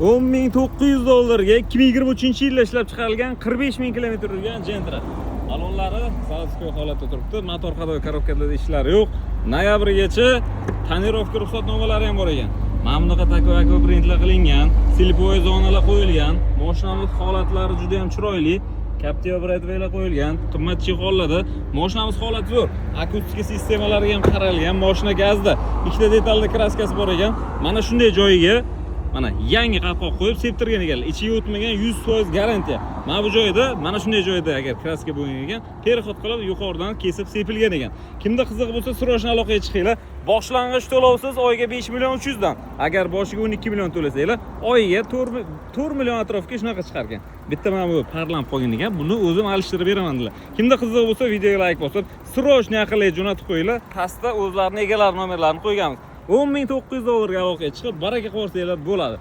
$10,900 2023-yilda ishlab chiqarilgan 45,000 kilometr yurgan Gentra. Balonlari заводской holatda turibdi. Motor hadoy korobkalarda ishlari yo'q. Noyabrgacha tonirovka ruxsatnomalari ham bor ekan. Mana bunaqa tako printlar qilingan, silipoy zonalar qo'yilgan. Mashinamiz holatlari juda ham chiroyli. Captiva Bradway'lar qo'yilgan, qimmat chexollarda. Mashinamiz holati zo'r. Akustika sistemalariga ham qaralgan. Mashina gazda. Ikkita detalli kraskasi bor ekan. Mana shunday joyiga mana yangi qapqoq qo'yib septirgan ekanlar. Ichiga o'tmagan 100% garantiya. Mana bu joyda, mana shunday joyda agar kraska bo'lgan ekan, perxod qilib yuqoridan kesib sepilgan ekan. Kimda qiziq bo'lsa, srojni aloqaga chiqinglar. Boshlang'ich to'lovsiz oyiga 5,300,000 dan. Agar boshiga 12 million to'lasanglar, oyiga 4 million atrofga shunaqa chiqar ekan. Bitta mana bu parlanib qolgan ekan. Buni o'zim alishtirib beraman dedilar. Kimda qiziq bo'lsa, videoga like bosib, srojni aqlga jo'natib qo'yinglar. Pastda o'zlarining egalari nomerlarini qo'yganmiz. $10,900 ga aloqaga chiqib baraka qo'rsanglar bo'ladi.